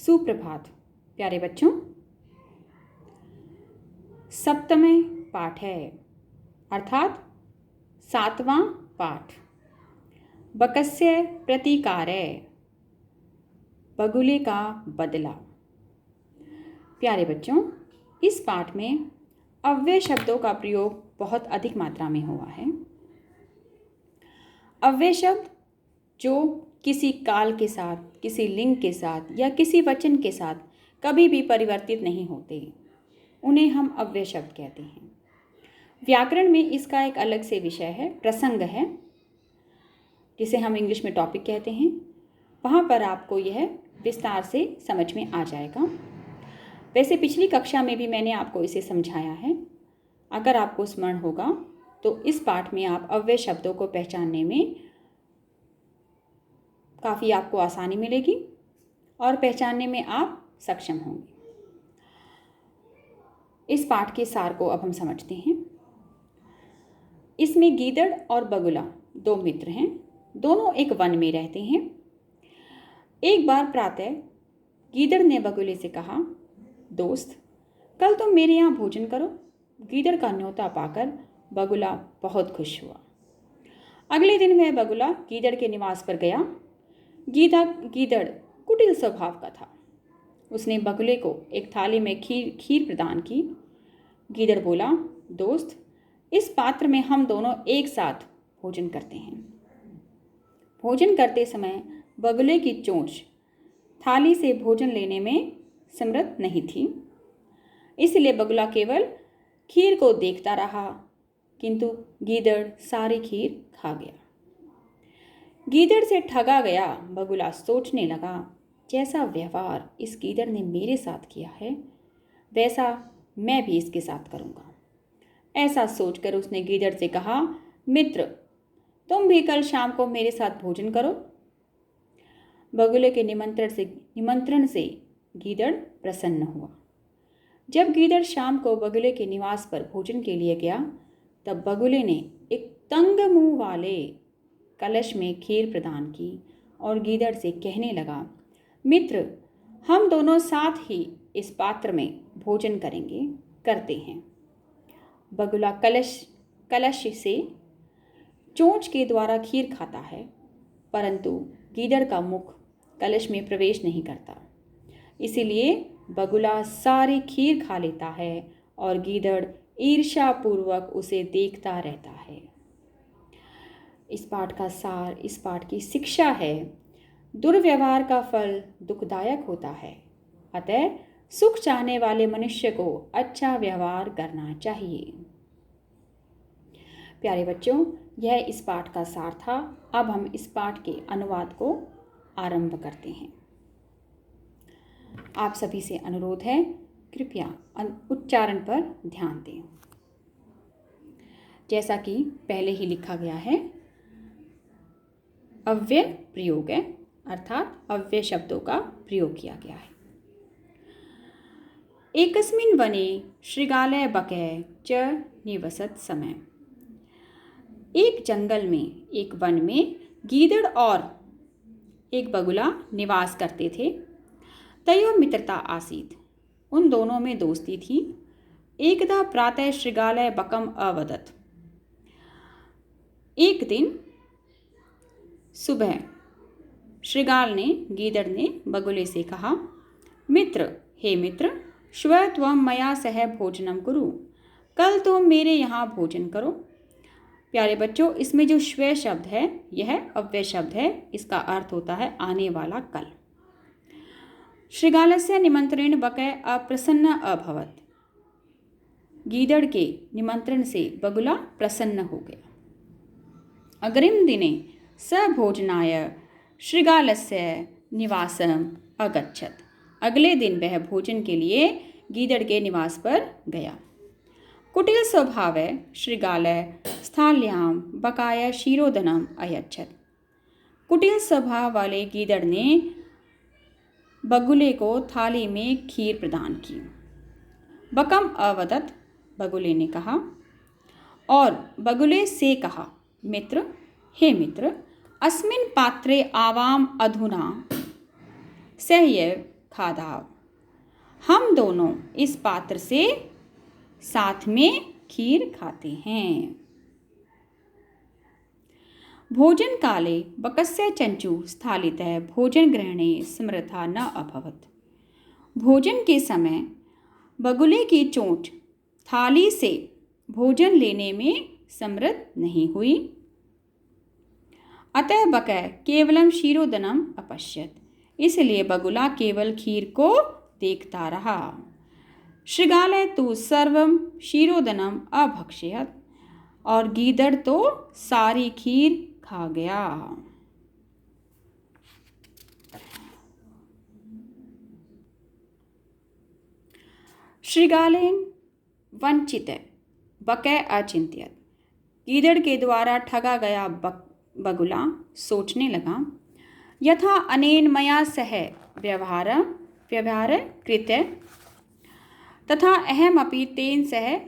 सुप्रभात प्यारे बच्चों। सप्तमें पाठ है अर्थात 7वां पाठ बकस्य प्रतिकारय बगुले का बदला। प्यारे बच्चों, इस पाठ में अव्यय शब्दों का प्रयोग बहुत अधिक मात्रा में हुआ है। अव्यय शब्द जो किसी काल के साथ, किसी लिंग के साथ या किसी वचन के साथ कभी भी परिवर्तित नहीं होते, उन्हें हम अव्यय शब्द कहते हैं। व्याकरण में इसका एक अलग से विषय है, प्रसंग है, जिसे हम इंग्लिश में टॉपिक कहते हैं। वहाँ पर आपको यह विस्तार से समझ में आ जाएगा। वैसे पिछली कक्षा में भी मैंने आपको इसे समझाया है। अगर आपको स्मरण होगा तो इस पाठ में आप अव्यय शब्दों को पहचानने में काफ़ी आपको आसानी मिलेगी और पहचानने में आप सक्षम होंगे। इस पाठ के सार को अब हम समझते हैं। इसमें गीदड़ और बगुला दो मित्र हैं, दोनों एक वन में रहते हैं। एक बार प्रातः गीदड़ ने बगुले से कहा, दोस्त, कल तुम मेरे यहाँ भोजन करो। गीदड़ का न्योता पाकर बगुला बहुत खुश हुआ। अगले दिन वह बगुला गीदड़ के निवास पर गया। गीदड़ कुटिल स्वभाव का था। उसने बगुले को एक थाली में खीर प्रदान की। गीदड़ बोला, दोस्त, इस पात्र में हम दोनों एक साथ भोजन करते हैं। भोजन करते समय बगुले की चोंच थाली से भोजन लेने में समर्थ नहीं थी, इसलिए बगुला केवल खीर को देखता रहा, किंतु गीदड़ सारी खीर खा गया। गीदड़ से ठगा गया बगुला सोचने लगा, जैसा व्यवहार इस गीदड़ ने मेरे साथ किया है, वैसा मैं भी इसके साथ करूँगा। ऐसा सोचकर उसने गीदड़ से कहा, मित्र, तुम भी कल शाम को मेरे साथ भोजन करो। बगुले के निमंत्रण से गीदड़ प्रसन्न हुआ। जब गीदड़ शाम को बगुले के निवास पर भोजन के लिए गया, तब बगुले ने एक तंग मुंह वाले कलश में खीर प्रदान की और गीदड़ से कहने लगा, मित्र, हम दोनों साथ ही इस पात्र में भोजन करते हैं। बगुला कलश से चोंच के द्वारा खीर खाता है, परंतु गीदड़ का मुख कलश में प्रवेश नहीं करता। इसीलिए बगुला सारी खीर खा लेता है और गीदड़ ईर्ष्यापूर्वक उसे देखता रहता है। इस पाठ का सार, इस पाठ की शिक्षा है, दुर्व्यवहार का फल दुखदायक होता है, अतः सुख चाहने वाले मनुष्य को अच्छा व्यवहार करना चाहिए। प्यारे बच्चों, यह इस पाठ का सार था। अब हम इस पाठ के अनुवाद को आरंभ करते हैं। आप सभी से अनुरोध है, कृपया उच्चारण पर ध्यान दें। जैसा कि पहले ही लिखा गया है, अव्यय प्रयोग है, अर्थात अव्यय शब्दों का प्रयोग किया गया है। एकस्मिन् वने शृगालः बकः च निवसत समय। एक जंगल में, एक वन में गीदड़ और एक बगुला निवास करते थे। तयोः मित्रता आसीत्, उन दोनों में दोस्ती थी। एकदा प्रातः शृगालः बकम् अवदत्। एक दिन सुबह शृगाल ने, गीदड़ ने बगुले से कहा, मित्र, हे मित्र, श्वः त्वं मया सह भोजनं कुरु। कल तुम मेरे यहाँ भोजन करो। प्यारे बच्चों, इसमें जो श्वः शब्द है यह अव्यय शब्द है। इसका अर्थ होता है आने वाला कल। शृगालस्य निमंत्रेण बकः अप्रसन्न अभवत्। गीदड़ के निमंत्रण से बगुला प्रसन्न हो गया। अग्रिम दिने स भोजनाय शृगालस्य निवासम् अगच्छत्। अगले दिन वह भोजन के लिए गीदड़ के निवास पर गया। कुटिल स्वभावः शृगालः स्थाल्यां बकाय क्षीरोदनम् अयच्छत्। कुटिल स्वभाव वाले गीदड़ ने बगुले को थाली में खीर प्रदान की। बकम अवदत्, बगुले ने कहा, और बगुले से कहा, मित्र, हे मित्र, अस्मिन् पात्रे आवाम अधुना सह्य खादाव। हम दोनों इस पात्र से साथ में खीर खाते हैं। भोजन काले बकस्य चंचू स्थालितः भोजन ग्रहणे समर्था न अभवत। भोजन के समय बगुले की चोंच थाली से भोजन लेने में समर्थ नहीं हुई। अतः बकय केवलम क्षीरोदनम अपश्यत, इसलिए बगुला केवल खीर को देखता रहा। शृगालय तो सर्वम क्षीरोदनम अभक्ष्यत, और गीदड़ तो सारी खीर खा गया। शृगालेन वंचित बकय अचिंत्यत। गीदड़ के द्वारा ठगा गया बगुला सोचने लगा, यथा अनेन मया सह व्यवहार कृत्य तथा अहमपि तेन सह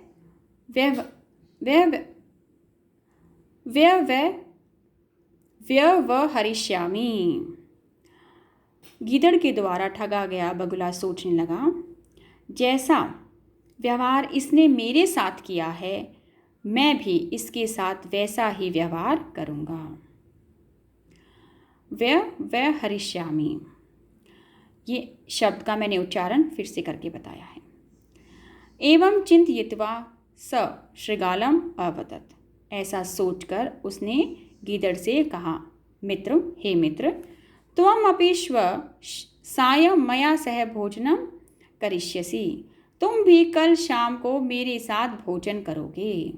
व्यवहरिष्यामि। गीदड़ के द्वारा ठगा गया बगुला सोचने लगा, जैसा व्यवहार इसने मेरे साथ किया है, मैं भी इसके साथ वैसा ही व्यवहार करूँगा। व्यवहरिष्यामि, ये शब्द का मैंने उच्चारण फिर से करके बताया है। एवं चिंतयित्वा स शृगालम अवदत्, ऐसा सोचकर उसने गीदड़ से कहा, मित्र, हे मित्र, त्वम अपि श्व सायं मया सह भोजनम करिष्यसि, तुम भी कल शाम को मेरे साथ भोजन करोगे।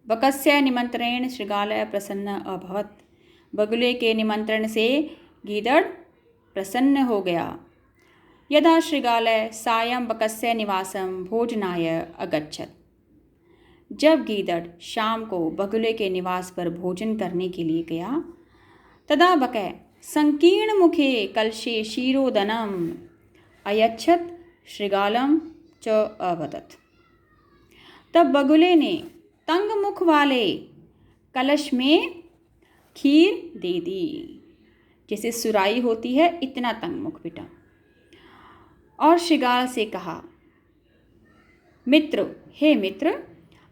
बकस्य निमंत्रण शृगालय प्रसन्न अभवत्। बगुले के निमंत्रण से गीदड़ प्रसन्न हो गया। यदा शृगालय सायं बकस्य निवासम भोजनाय अगच्छत्, जब गीदड़ शाम को बगुले के निवास पर भोजन करने के लिए गया, तदा बकय संकीर्ण मुखे कलशे क्षीरोदनम अयच्छत् शृगालम च अवदत्। तब बगुले ने तंग मुख वाले कलश में खीर दे दी। जैसे सुराई होती है, इतना तंग मुख बेटा। और शृगाल से कहा, मित्र, हे मित्र,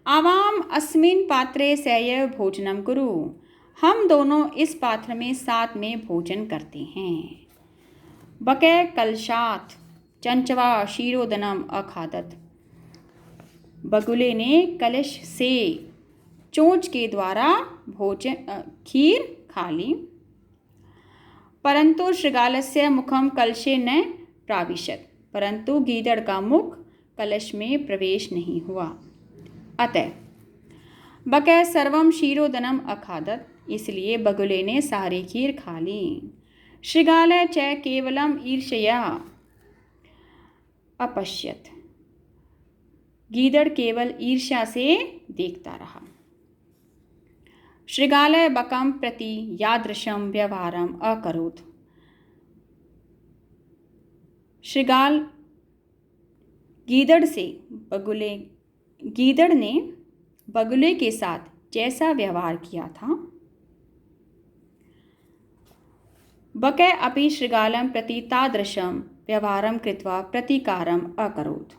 आवाम अस्मिन् पात्रे सैव भोजनम कुरु, हम दोनों इस पात्र में साथ में भोजन करते हैं। बकय कलशात चंचवा क्षीरोदनम अखादत। बगुले ने कलश से चोंच के द्वारा खीर खा ली। परंतु शृगालस्य मुखम कलशे न प्राविशत, परंतु गीदड़ का मुख कलश में प्रवेश नहीं हुआ। अतः बकय सर्वम क्षीरोदनम अखादत, इसलिए बगुले ने सारी खीर खा ली। शृगालय च केवलम ईर्ष्या अपश्यत, गीदड़ केवल ईर्ष्या से देखता रहा। शृगालय बकम प्रति यादृशम व्यवहारम अकरोत्। शृगाल गीदड़ ने बगुले के साथ जैसा व्यवहार किया था, बकय अपि शृगालम प्रति तादृशम व्यवहारम कृत्वा प्रतिकारम अकरोत्।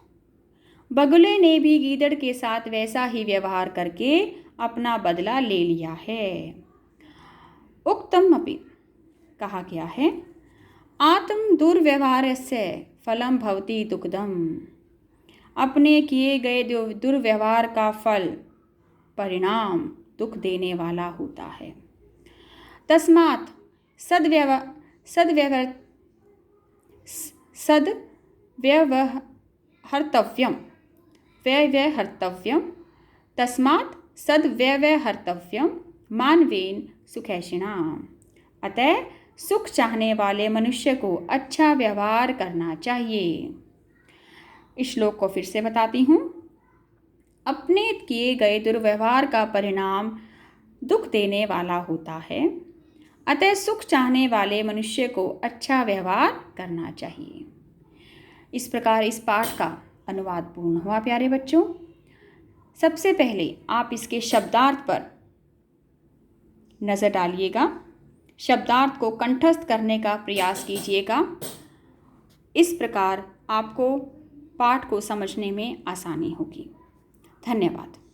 बगुले ने भी गीदड़ के साथ वैसा ही व्यवहार करके अपना बदला ले लिया है। उक्तम अपि, कहा गया है, आत्म दुर्व्यवहारस्य फलम भवति दुःखदम, अपने किए गए दुर्व्यवहार का फल, परिणाम दुख देने वाला होता है। तस्मात् व्यवहर्तव्यम तस्मात् सद्व्यवहर्तव्यम मानवेन सुखैषिणाम्। अतः सुख चाहने वाले मनुष्य को अच्छा व्यवहार करना चाहिए। इस श्लोक को फिर से बताती हूँ। अपने किए गए दुर्व्यवहार का परिणाम दुख देने वाला होता है, अतः सुख चाहने वाले मनुष्य को अच्छा व्यवहार करना चाहिए। इस प्रकार इस पाठ का अनुवाद पूर्ण हुआ। प्यारे बच्चों, सबसे पहले आप इसके शब्दार्थ पर नज़र डालिएगा, शब्दार्थ को कंठस्थ करने का प्रयास कीजिएगा इस प्रकार आपको पाठ को समझने में आसानी होगी। धन्यवाद।